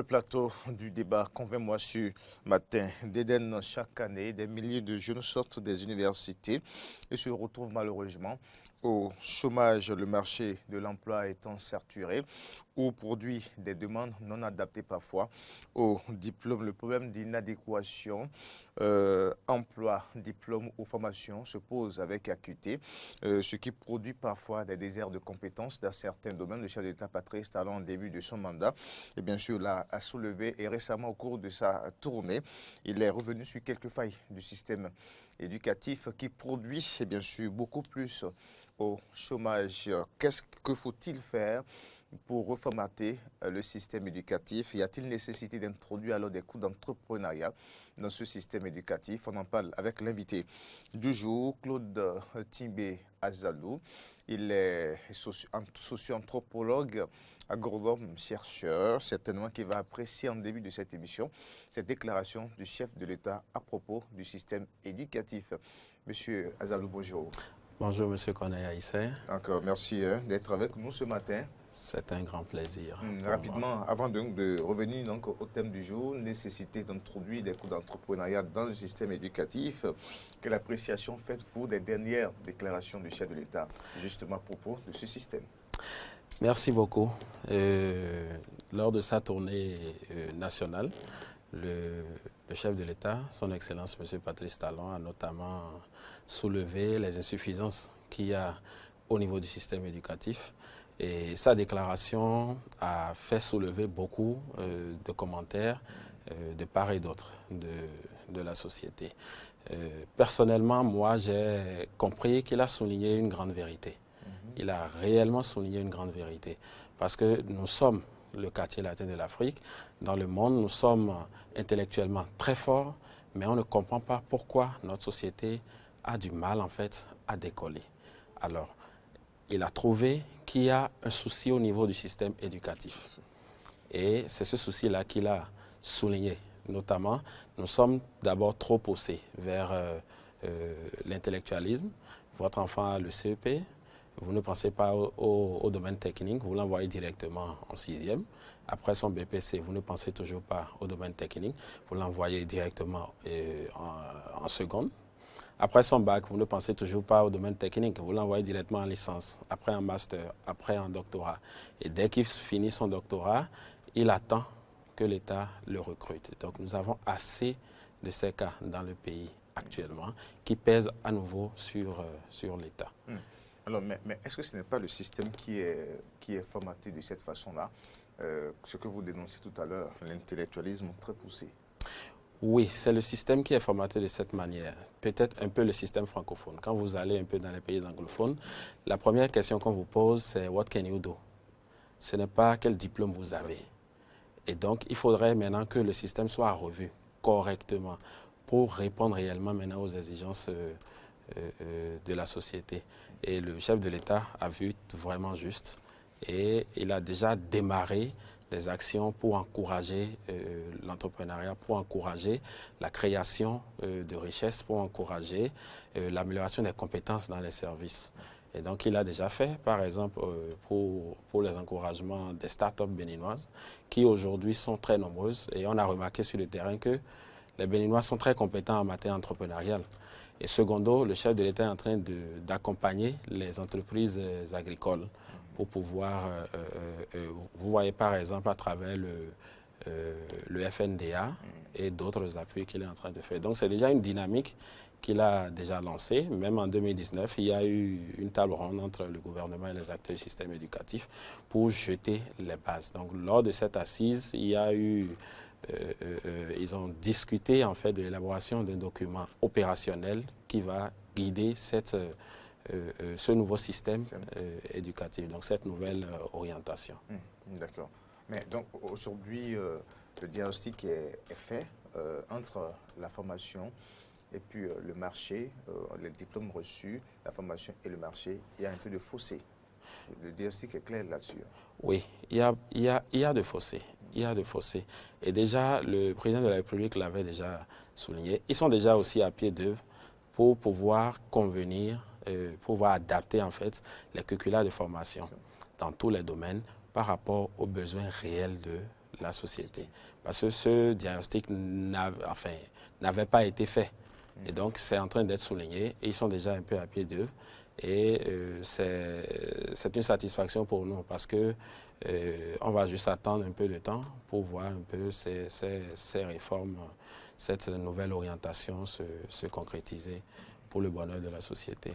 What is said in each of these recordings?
plateau du débat Convainc-moi sur matin d'Éden, chaque année, des milliers de jeunes sortent des universités et se retrouvent malheureusement au chômage, le marché de l'emploi étant saturé ou produit des demandes non adaptées parfois au diplôme. Le problème d'inadéquation emploi, diplôme ou formation se pose avec acuité, ce qui produit parfois des déserts de compétences dans certains domaines. Le chef d'État Patrice Talon, en début de son mandat, et bien sûr l'a soulevé, et récemment au cours de sa tournée, il est revenu sur quelques failles du système éducatif qui produit et bien sûr beaucoup plus au chômage. Qu'est-ce que faut-il faire pour reformater le système éducatif? Y a-t-il nécessité d'introduire alors des cours d'entrepreneuriat dans ce système éducatif? On en parle avec l'invité du jour, Claude Timbé Azalou. Il est socio-anthropologue, agronome, chercheur, certainement qui va apprécier en début de cette émission cette déclaration du chef de l'État à propos du système éducatif. Monsieur Azalou, bonjour. Bonjour, Monsieur Corneille Aïssé. Encore merci d'être avec nous ce matin. C'est un grand plaisir. Rapidement, avant de revenir donc au thème du jour, nécessité d'introduire des cours d'entrepreneuriat dans le système éducatif, quelle appréciation faites-vous des dernières déclarations du chef de l'État, justement à propos de ce système? Merci beaucoup. Lors de sa tournée nationale, le chef de l'État, son Excellence M. Patrice Talon, a notamment soulevé les insuffisances qu'il y a au niveau du système éducatif. Et sa déclaration a fait soulever beaucoup de commentaires de part et d'autre de la société. Personnellement, moi, j'ai compris qu'il a souligné une grande vérité. Il a réellement souligné une grande vérité. Parce que nous sommes le quartier latin de l'Afrique. Dans le monde, nous sommes intellectuellement très forts, mais on ne comprend pas pourquoi notre société a du mal, en fait, à décoller. Alors, il a trouvé qu'il y a un souci au niveau du système éducatif. Et c'est ce souci-là qu'il a souligné. Notamment, nous sommes d'abord trop poussés vers l'intellectualisme. Votre enfant a le CEP, vous ne pensez pas au domaine technique, vous l'envoyez directement en 6e. Après son BPC, vous ne pensez toujours pas au domaine technique, vous l'envoyez directement en seconde. Après son bac, vous ne pensez toujours pas au domaine technique, vous l'envoyez directement en licence, après un master, après un doctorat. Et dès qu'il finit son doctorat, il attend que l'État le recrute. Donc nous avons assez de ces cas dans le pays actuellement qui pèsent à nouveau sur l'État. Alors, mais est-ce que ce n'est pas le système qui est formaté de cette façon-là, ce que vous dénoncez tout à l'heure, l'intellectualisme très poussé? Oui, c'est le système qui est formaté de cette manière. Peut-être un peu le système francophone. Quand vous allez un peu dans les pays anglophones, la première question qu'on vous pose, c'est « What can you do ?» Ce n'est pas quel diplôme vous avez. Et donc, il faudrait maintenant que le système soit revu correctement pour répondre réellement maintenant aux exigences de la société. Et le chef de l'État a vu vraiment juste et il a déjà démarré des actions pour encourager l'entrepreneuriat, pour encourager la création de richesses, pour encourager l'amélioration des compétences dans les services. Et donc, il a déjà fait, par exemple, pour les encouragements des start-up béninoises, qui aujourd'hui sont très nombreuses. Et on a remarqué sur le terrain que les Béninois sont très compétents en matière entrepreneuriale. Et secondo, le chef de l'État est en train d'accompagner les entreprises agricoles pour pouvoir, vous voyez par exemple à travers le FNDA et d'autres appuis qu'il est en train de faire. Donc c'est déjà une dynamique qu'il a déjà lancée. Même en 2019, il y a eu une table ronde entre le gouvernement et les acteurs du système éducatif pour jeter les bases. Donc lors de cette assise, il y a eu... ils ont discuté en fait de l'élaboration d'un document opérationnel qui va guider ce nouveau système éducatif, donc cette nouvelle orientation. D'accord. Mais donc aujourd'hui, le diagnostic est fait entre la formation et puis le marché, les diplômes reçus, la formation et le marché. Il y a un peu de fossé. Le diagnostic est clair là-dessus. Oui, il y a de fossés. Il y a de fossés. Et déjà, le président de la République l'avait déjà souligné. Ils sont déjà aussi à pied d'œuvre pour pouvoir convenir, pouvoir adapter en fait les curricula de formation dans tous les domaines par rapport aux besoins réels de la société. Parce que ce diagnostic n'avait pas été fait. Et donc, c'est en train d'être souligné. Et ils sont déjà un peu à pied d'œuvre. Et c'est une satisfaction pour nous parce que on va juste attendre un peu de temps pour voir un peu ces réformes, cette nouvelle orientation se concrétiser pour le bonheur de la société.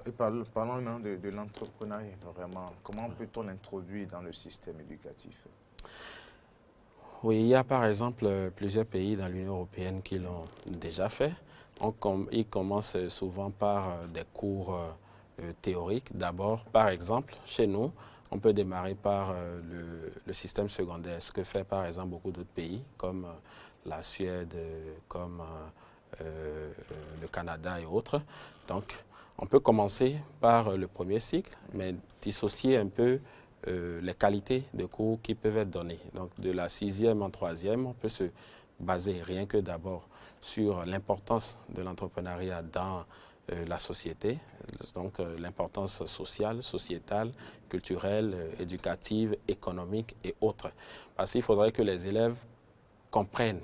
Et parlons maintenant de l'entrepreneuriat, vraiment. Comment peut-on l'introduire dans le système éducatif? Oui, il y a par exemple plusieurs pays dans l'Union européenne qui l'ont déjà fait. Ils commencent souvent par des cours théoriques. D'abord, par exemple, chez nous, on peut démarrer par le système secondaire, ce que fait par exemple beaucoup d'autres pays, comme la Suède, comme le Canada et autres. Donc, on peut commencer par le premier cycle, mais dissocier un peu les qualités de cours qui peuvent être données. Donc, de la 6e en 3e, on peut se baser rien que d'abord sur l'importance de l'entrepreneuriat dans la société, donc l'importance sociale, sociétale, culturelle, éducative, économique et autres. Parce qu'il faudrait que les élèves comprennent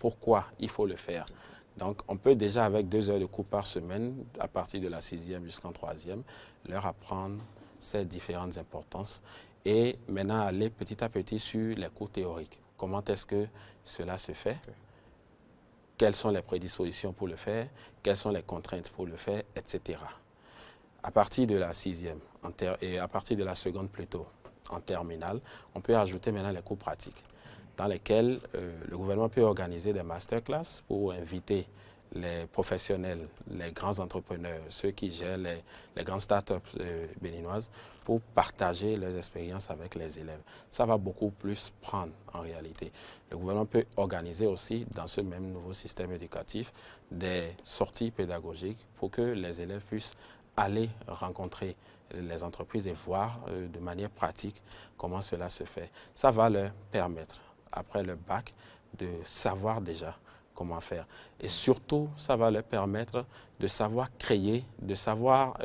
pourquoi il faut le faire. Donc, on peut déjà, avec 2 heures de cours par semaine, à partir de la 6e jusqu'en 3e, leur apprendre ces différentes importances et maintenant aller petit à petit sur les cours théoriques. Comment est-ce que cela se fait? Quelles sont les prédispositions pour le faire? Quelles sont les contraintes pour le faire, etc. À partir de la 6e et à partir de la seconde plutôt, en terminale, on peut ajouter maintenant les cours pratiques dans lesquels le gouvernement peut organiser des masterclass pour inviter les professionnels, les grands entrepreneurs, ceux qui gèrent les grandes startups béninoises pour partager leurs expériences avec les élèves. Ça va beaucoup plus prendre en réalité. Le gouvernement peut organiser aussi dans ce même nouveau système éducatif des sorties pédagogiques pour que les élèves puissent aller rencontrer les entreprises et voir de manière pratique comment cela se fait. Ça va leur permettre, après le bac, de savoir déjà comment faire. Et surtout, ça va leur permettre de savoir créer, de savoir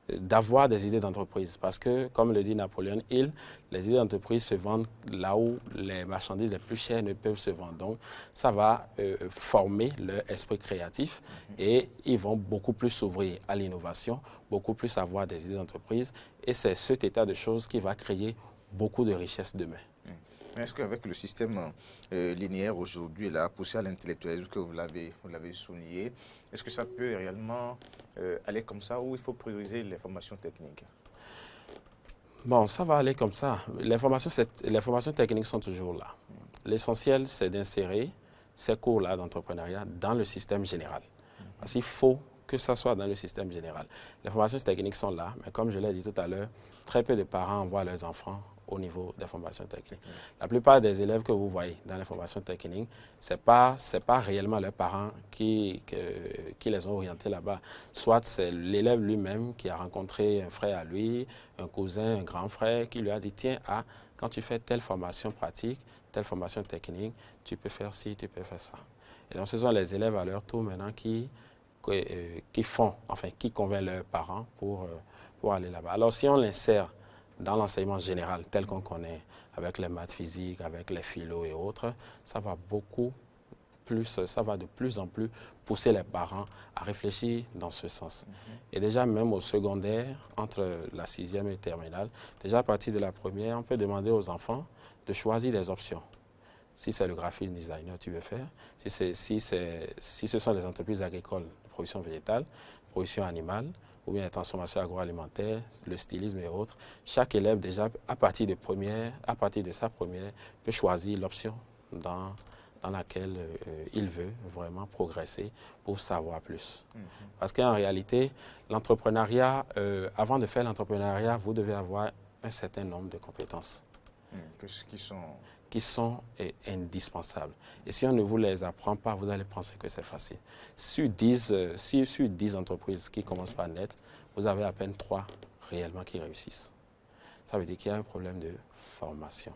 d'avoir des idées d'entreprise. Parce que, comme le dit Napoléon Hill, les idées d'entreprise se vendent là où les marchandises les plus chères ne peuvent se vendre. Donc, ça va former leur esprit créatif et ils vont beaucoup plus s'ouvrir à l'innovation, beaucoup plus avoir des idées d'entreprise. Et c'est cet état de choses qui va créer beaucoup de richesses demain. Est-ce qu'avec le système linéaire aujourd'hui, la poussée à l'intellectualisme que vous l'avez souligné, est-ce que ça peut réellement aller comme ça ou il faut prioriser les formations techniques? Bon, ça va aller comme ça. Les formations techniques sont toujours là. L'essentiel, c'est d'insérer ces cours-là d'entrepreneuriat dans le système général. Parce qu'il faut que ça soit dans le système général. Les formations techniques sont là, mais comme je l'ai dit tout à l'heure, très peu de parents envoient leurs enfants au niveau des formations techniques. La plupart des élèves que vous voyez dans les formations techniques, ce n'est pas réellement leurs parents qui les ont orientés là-bas. Soit c'est l'élève lui-même qui a rencontré un frère à lui, un cousin, un grand frère, qui lui a dit, tiens, quand tu fais telle formation pratique, telle formation technique, tu peux faire ci, tu peux faire ça. Et donc ce sont les élèves à leur tour maintenant qui convainquent leurs parents pour aller là-bas. Alors si on l'insère dans l'enseignement général tel qu'on connaît, avec les maths physiques, avec les philo et autres, ça va de plus en plus pousser les parents à réfléchir dans ce sens. Et déjà, même au secondaire, entre la 6e et terminale, déjà à partir de la première, on peut demander aux enfants de choisir des options. Si c'est le graphisme designer, tu veux faire. Si ce sont les entreprises agricoles, production végétale, production animale, ou bien la transformation agroalimentaire, le stylisme et autres, chaque élève déjà, à partir de sa première, peut choisir l'option dans laquelle il veut vraiment progresser pour savoir plus. Parce qu'en réalité, l'entrepreneuriat, avant de faire l'entrepreneuriat, vous devez avoir un certain nombre de compétences. Qui sont indispensables. Et si on ne vous les apprend pas, vous allez penser que c'est facile. Sur 10 entreprises qui commencent par net, vous avez à peine 3 réellement qui réussissent. Ça veut dire qu'il y a un problème de formation.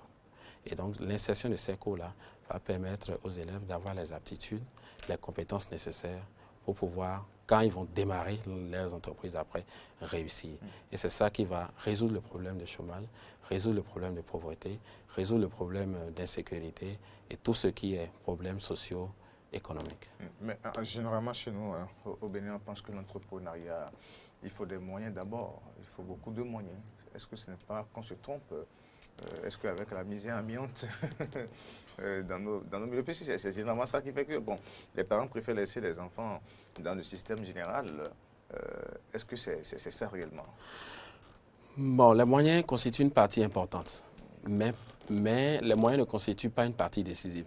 Et donc, l'insertion de ces cours-là va permettre aux élèves d'avoir les aptitudes, les compétences nécessaires pour pouvoir, quand ils vont démarrer leurs entreprises après, réussir. Et c'est ça qui va résoudre le problème de chômage, résoudre le problème de pauvreté, résoudre le problème d'insécurité et tout ce qui est problèmes sociaux, économiques. Mais généralement, chez nous, au Bénin, on pense que l'entrepreneuriat, il faut des moyens d'abord. Il faut beaucoup de moyens. Est-ce que ce n'est pas qu'on se trompe? Est-ce qu'avec la misère ambiante dans nos milieux, puis c'est généralement ça qui fait que bon, les parents préfèrent laisser les enfants dans le système général. Est-ce que c'est ça réellement? Bon, les moyens constituent une partie importante, mais les moyens ne constituent pas une partie décisive.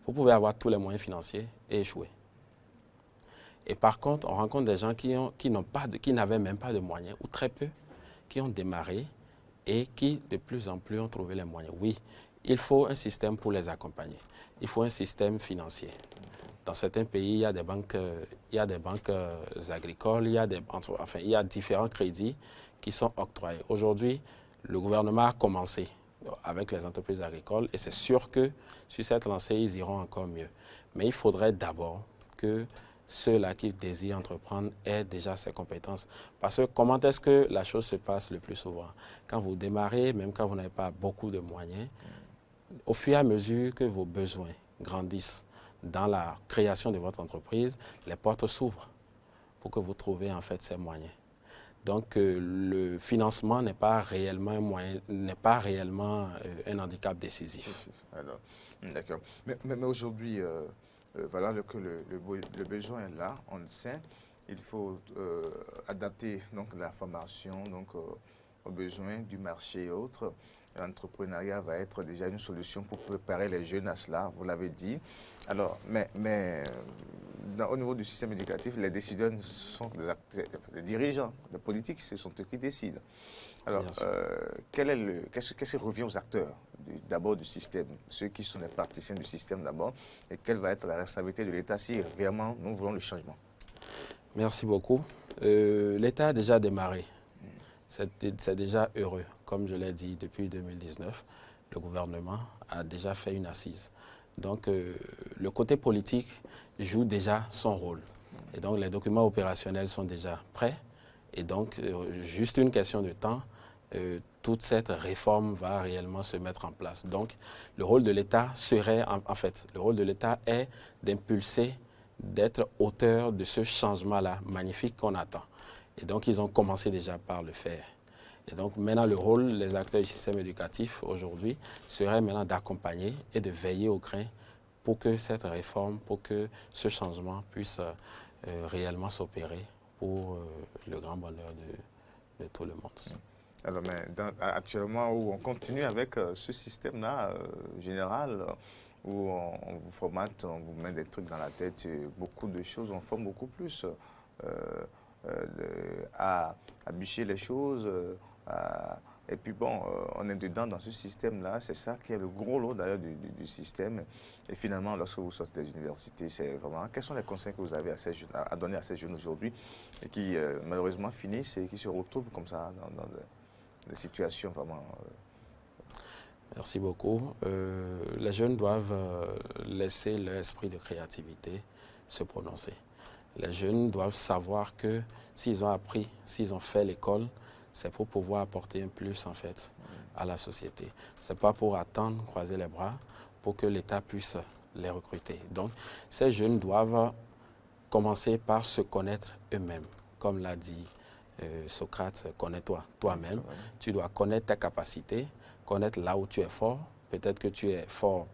Vous pouvez avoir tous les moyens financiers et échouer. Et par contre, on rencontre des gens qui n'avaient même pas de moyens, ou très peu, qui ont démarré et qui, de plus en plus, ont trouvé les moyens. Oui, il faut un système pour les accompagner. Il faut un système financier. Dans certains pays, il y a des banques, agricoles, il y a différents crédits qui sont octroyés. Aujourd'hui, le gouvernement a commencé avec les entreprises agricoles et c'est sûr que sur cette lancée, ils iront encore mieux. Mais il faudrait d'abord que ceux-là qui désirent entreprendre aient déjà ces compétences. Parce que comment est-ce que la chose se passe le plus souvent? Quand vous démarrez, même quand vous n'avez pas beaucoup de moyens, au fur et à mesure que vos besoins grandissent dans la création de votre entreprise, les portes s'ouvrent pour que vous trouviez en fait ces moyens. Donc le financement n'est pas réellement un moyen, n'est pas réellement un handicap décisif. Alors, d'accord. Mais aujourd'hui, voilà que le besoin est là, on le sait. Il faut adapter donc, la formation donc, aux besoins du marché et autres. L'entrepreneuriat va être déjà une solution pour préparer les jeunes à cela, vous l'avez dit. Alors, au niveau du système éducatif, les décideurs sont les dirigeants, les politiques, ce sont eux qui décident. Alors, qu'est-ce qui revient aux acteurs d'abord du système, ceux qui sont les praticiens du système d'abord, et quelle va être la responsabilité de l'État si vraiment nous voulons le changement? Merci beaucoup. L'État a déjà démarré. C'est déjà heureux. Comme je l'ai dit, depuis 2019, le gouvernement a déjà fait une assise. Donc, le côté politique joue déjà son rôle. Et donc, les documents opérationnels sont déjà prêts. Et donc, juste une question de temps, toute cette réforme va réellement se mettre en place. Donc, le rôle de l'État serait, le rôle de l'État est d'impulser, d'être auteur de ce changement-là magnifique qu'on attend. Et donc, ils ont commencé déjà par le faire. Et donc, maintenant, le rôle des acteurs du système éducatif aujourd'hui serait maintenant d'accompagner et de veiller au grain pour que cette réforme, pour que ce changement puisse réellement s'opérer pour le grand bonheur de tout le monde. Alors, mais actuellement, où on continue avec ce système-là général, où on vous formate, on vous met des trucs dans la tête, beaucoup de choses, on forme beaucoup plus à bûcher les choses. Et puis bon, on est dedans dans ce système-là, c'est ça qui est le gros lot d'ailleurs du système. Et finalement, lorsque vous sortez des universités, c'est vraiment, quels sont les conseils que vous avez à donner à ces jeunes aujourd'hui et qui malheureusement finissent et qui se retrouvent comme ça dans des situations vraiment... Merci beaucoup. Les jeunes doivent laisser leur esprit de créativité se prononcer. Les jeunes doivent savoir que s'ils ont appris, s'ils ont fait l'école, c'est pour pouvoir apporter un plus en fait à la société. Ce n'est pas pour attendre, croiser les bras, pour que l'État puisse les recruter. Donc, ces jeunes doivent commencer par se connaître eux-mêmes. Comme l'a dit Socrate, connais-toi toi-même. Tu dois connaître tes capacités, connaître là où tu es fort. Peut-être que tu es fort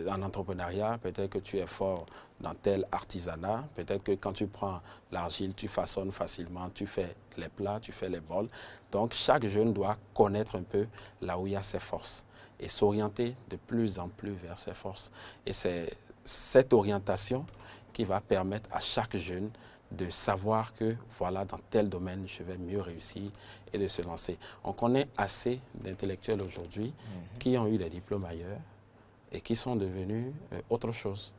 en entrepreneuriat, peut-être que tu es fort dans tel artisanat, peut-être que quand tu prends l'argile, tu façonnes facilement, tu fais les plats, tu fais les bols. Donc, chaque jeune doit connaître un peu là où il y a ses forces et s'orienter de plus en plus vers ses forces. Et c'est cette orientation qui va permettre à chaque jeune de savoir que, voilà, dans tel domaine, je vais mieux réussir et de se lancer. On connaît assez d'intellectuels aujourd'hui qui ont eu des diplômes ailleurs et qui sont devenus autre chose.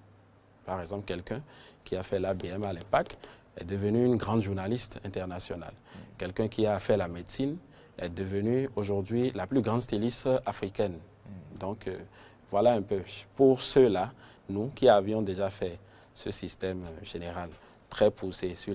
Par exemple, quelqu'un qui a fait l'ABM à l'EPAC est devenu une grande journaliste internationale. Quelqu'un qui a fait la médecine est devenu aujourd'hui la plus grande styliste africaine. Donc, voilà un peu. Pour ceux-là, nous qui avions déjà fait ce système général très poussé sur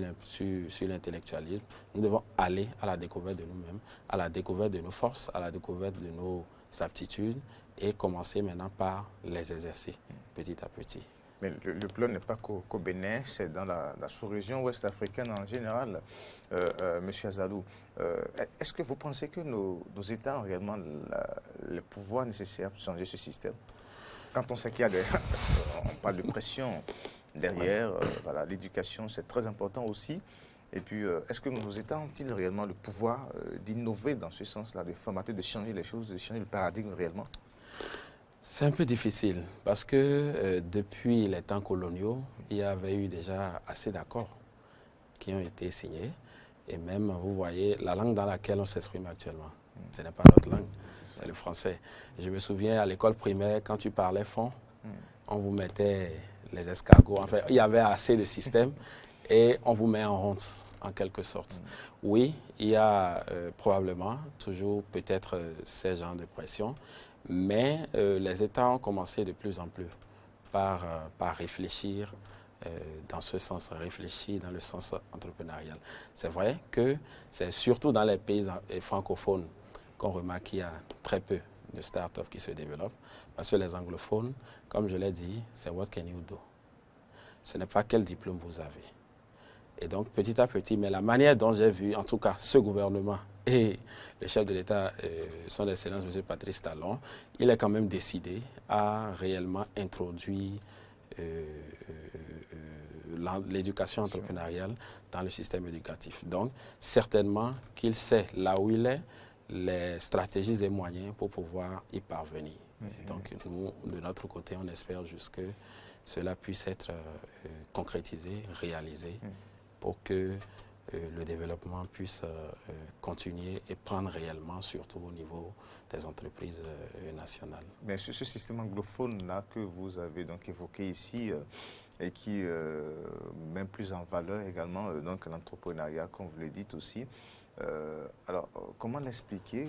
l'intellectualisme. Nous devons aller à la découverte de nous-mêmes, à la découverte de nos forces, à la découverte de nos aptitudes et commencer maintenant par les exercer petit à petit. Mais le plan n'est pas qu'au Bénin, c'est dans la sous-région ouest africaine en général. Monsieur Azadou, est-ce que vous pensez que nos États ont réellement le pouvoir nécessaire pour changer ce système? Quand on sait qu'il y a on parle de pression derrière, voilà, l'éducation c'est très important aussi. Et puis, est-ce que nos États ont-ils réellement le pouvoir d'innover dans ce sens-là, de formater, de changer les choses, de changer le paradigme réellement? C'est un peu difficile parce que depuis les temps coloniaux, il y avait eu déjà assez d'accords qui ont été signés. Et même, vous voyez, la langue dans laquelle on s'exprime actuellement, ce n'est pas notre langue, c'est le français. Je me souviens à l'école primaire, quand tu parlais fond, on vous mettait les escargots. En fait, il y avait assez de systèmes et on vous met en honte, en quelque sorte. Oui, il y a probablement toujours peut-être ces genres de pression. Mais les États ont commencé de plus en plus par réfléchir dans ce sens, réfléchir dans le sens entrepreneurial. C'est vrai que c'est surtout dans les pays francophones qu'on remarque qu'il y a très peu de start-up qui se développent, parce que les anglophones, comme je l'ai dit, c'est what can you do? Ce n'est pas quel diplôme vous avez. Et donc, petit à petit, mais la manière dont j'ai vu, en tout cas, ce gouvernement et le chef de l'État, son Excellence, M. Patrice Talon, il a quand même décidé à réellement introduire l'éducation entrepreneuriale dans le système éducatif. Donc, certainement qu'il sait là où il est, les stratégies et moyens pour pouvoir y parvenir. Et donc, nous, de notre côté, on espère juste que cela puisse être concrétisé, réalisé, pour que le développement puisse continuer et prendre réellement, surtout au niveau des entreprises nationales. Mais ce système anglophone-là que vous avez donc évoqué ici et qui met plus en valeur également donc l'entrepreneuriat, comme vous le dites aussi, alors comment l'expliquer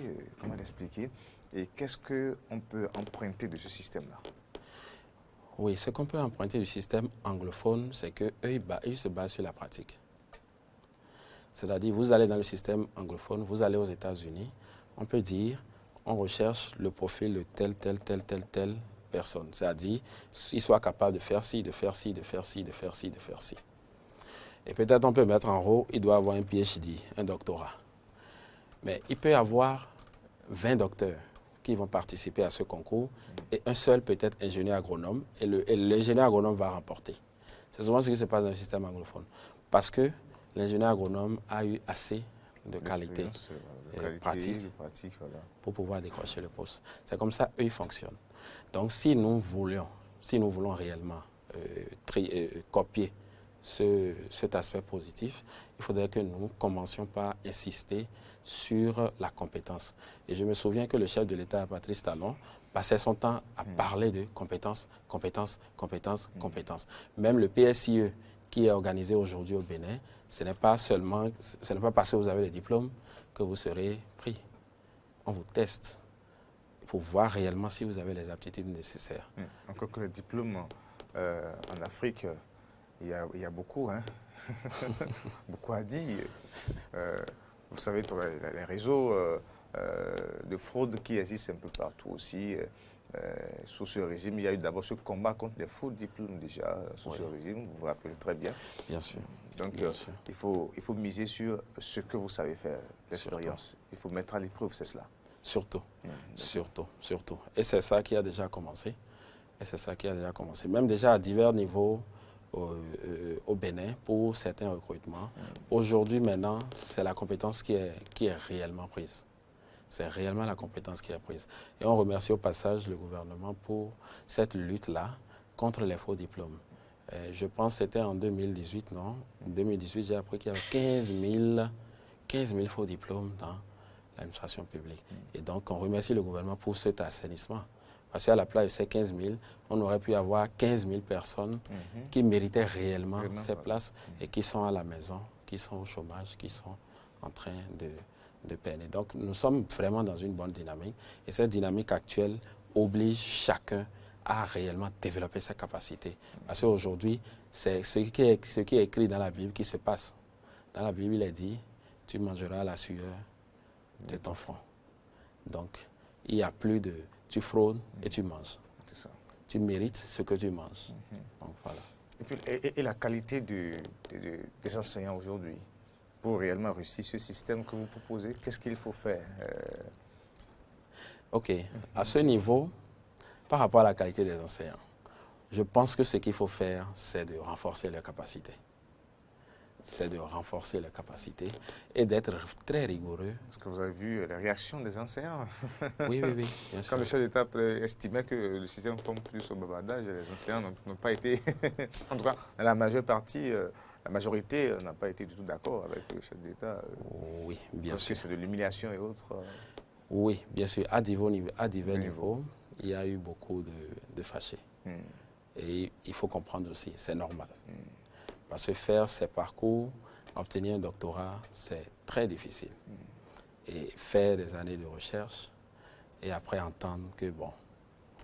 et qu'est-ce qu'on peut emprunter de ce système-là? Oui, ce qu'on peut emprunter du système anglophone, c'est qu'eux, ils se basent sur la pratique. C'est-à-dire, vous allez dans le système anglophone, vous allez aux États-Unis, on peut dire, on recherche le profil de telle personne. C'est-à-dire, il soit capable de faire ci, de faire ci, de faire ci, de faire ci, de faire ci. Et peut-être on peut mettre en haut, il doit avoir un PhD, un doctorat. Mais il peut y avoir 20 docteurs qui vont participer à ce concours et un seul peut-être ingénieur agronome et l'ingénieur agronome va remporter. C'est souvent ce qui se passe dans le système anglophone. Parce que l'ingénieur agronome a eu assez de qualité pratique voilà, pour pouvoir décrocher le poste. C'est comme ça eux ils fonctionnent. Donc si nous voulons réellement copier cet aspect positif, il faudrait que nous commencions par insister sur la compétence. Et je me souviens que le chef de l'État, Patrice Talon, passait son temps à parler de compétences. Même le PSIE qui est organisé aujourd'hui au Bénin, ce n'est pas parce que vous avez le diplôme que vous serez pris. On vous teste pour voir réellement si vous avez les aptitudes nécessaires. Encore que le diplôme en Afrique, il y a beaucoup, hein? Beaucoup à dire. Vous savez, les réseaux de fraude qui existent un peu partout aussi. Sous ce régime, il y a eu d'abord ce combat contre les faux diplômes déjà, sous ce régime, vous vous rappelez très bien. Bien sûr. Donc, il faut miser sur ce que vous savez faire, l'expérience. Il faut mettre à l'épreuve, c'est cela. Surtout. Et c'est ça qui a déjà commencé. Même déjà à divers niveaux au Bénin pour certains recrutements. Aujourd'hui, maintenant, c'est la compétence qui est réellement prise. C'est réellement la compétence qui est prise. Et on remercie au passage le gouvernement pour cette lutte-là contre les faux diplômes. Je pense que c'était en 2018, non? En 2018, j'ai appris qu'il y avait 15 000 faux diplômes dans l'administration publique. Et donc, on remercie le gouvernement pour cet assainissement. Parce qu'à la place de ces 15 000, on aurait pu avoir 15 000 personnes qui méritaient réellement ces places et qui sont à la maison, qui sont au chômage, qui sont en train de peiner. Donc, nous sommes vraiment dans une bonne dynamique. Et cette dynamique actuelle oblige chacun à réellement développer ses capacités. Parce qu'aujourd'hui, C'est ce qui est écrit dans la Bible qui se passe. Dans la Bible, il est dit, tu mangeras la sueur de ton front. Donc, il n'y a plus de... Tu fraudes et tu manges. C'est ça. Tu mérites ce que tu manges. Donc, voilà. Et puis, et la qualité des enseignants aujourd'hui pour réellement réussir ce système que vous proposez, qu'est-ce qu'il faut faire? OK. À ce niveau, par rapport à la qualité des enseignants, je pense que ce qu'il faut faire, c'est de renforcer leurs capacités. C'est de renforcer leurs capacités et d'être très rigoureux. Est-ce que vous avez vu la réaction des enseignants? Oui, bien sûr. Quand le chef d'État estimait que le système forme plus au bavardage, les enseignants n'ont pas été, en tout cas, la majeure partie, la majorité n'a pas été du tout d'accord avec le chef d'État. Oui, bien parce sûr. que c'est de l'humiliation et autres. Oui, bien sûr. À divers niveaux, il y a eu beaucoup de fâchés. Et il faut comprendre aussi, c'est normal. Parce que faire ces parcours, obtenir un doctorat, c'est très difficile. Et faire des années de recherche, et après entendre que, bon,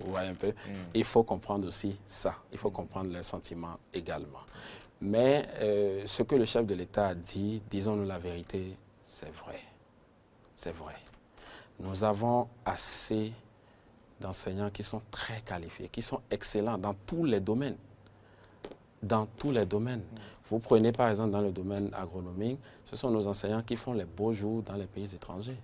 vous voyez un peu, il faut comprendre aussi ça. Il faut comprendre leurs sentiments également. Mais ce que le chef de l'État a dit, disons-nous la vérité, c'est vrai. C'est vrai. Nous avons assez d'enseignants qui sont très qualifiés, qui sont excellents dans tous les domaines. Dans tous les domaines. Vous prenez par exemple dans le domaine agronomique, ce sont nos enseignants qui font les beaux jours dans les pays étrangers.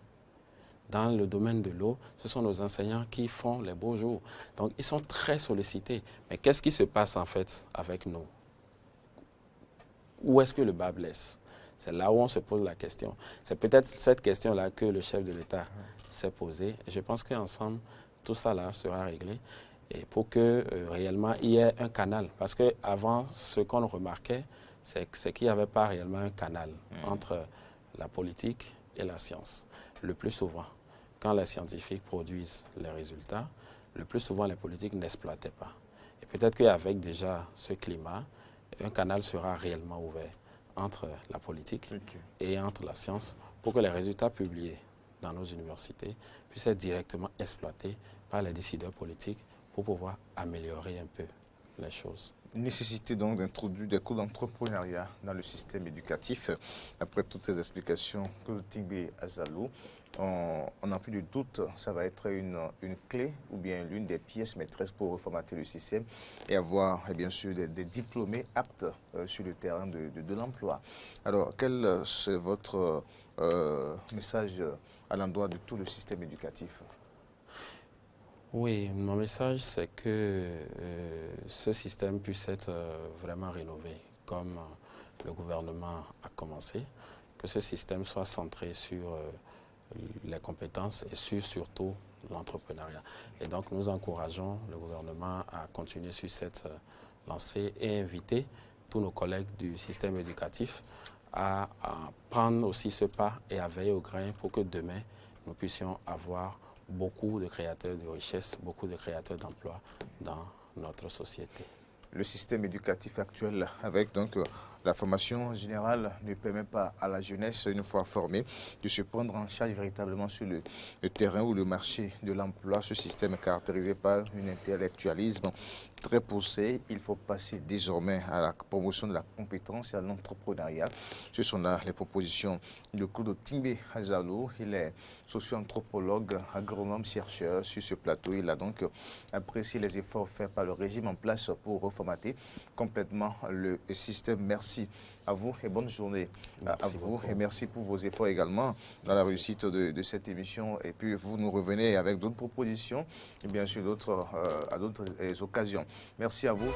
Dans le domaine de l'eau, ce sont nos enseignants qui font les beaux jours. Donc ils sont très sollicités. Mais qu'est-ce qui se passe en fait avec nous? Où est-ce que le bas blesse? C'est là où on se pose la question. C'est peut-être cette question-là que le chef de l'État s'est posée. Et je pense qu'ensemble, tout ça là sera réglé. Et pour que réellement il y ait un canal. Parce qu'avant, ce qu'on remarquait, c'est qu'il n'y avait pas réellement un canal entre la politique et la science. Le plus souvent, quand les scientifiques produisent les résultats, le plus souvent les politiques n'exploitaient pas. Et peut-être qu'avec déjà ce climat, un canal sera réellement ouvert entre la politique et entre la science pour que les résultats publiés dans nos universités puissent être directement exploités par les décideurs politiques pour pouvoir améliorer un peu les choses. Nécessité donc d'introduire des cours d'entrepreneuriat dans le système éducatif. Après toutes ces explications que Tingbe Azalou, on n'a plus de doute, ça va être une clé ou bien l'une des pièces maîtresses pour reformater le système et avoir bien sûr des diplômés aptes sur le terrain de l'emploi. Alors, quel est votre message à l'endroit de tout le système éducatif? Oui, mon message, c'est que ce système puisse être vraiment rénové, comme le gouvernement a commencé, que ce système soit centré sur les compétences et sur surtout l'entrepreneuriat. Et donc, nous encourageons le gouvernement à continuer sur cette lancée et inviter tous nos collègues du système éducatif à prendre aussi ce pas et à veiller au grain pour que demain, nous puissions avoir beaucoup de créateurs de richesses, beaucoup de créateurs d'emplois dans notre société. Le système éducatif actuel, avec donc la formation générale, ne permet pas à la jeunesse, une fois formée, de se prendre en charge véritablement sur le terrain ou le marché de l'emploi. Ce système est caractérisé par un intellectualisme très poussé. Il faut passer désormais à la promotion de la compétence et à l'entrepreneuriat. Ce sont là les propositions de Claude Tingbe Azalou. Il est socio-anthropologue, agronome, chercheur sur ce plateau. Il a donc apprécié les efforts faits par le régime en place pour reformater complètement le système. Merci à vous et bonne journée à vous. Beaucoup. Et merci pour vos efforts également dans la réussite de cette émission. Et puis vous nous revenez avec d'autres propositions et bien sûr à d'autres occasions. Merci à vous.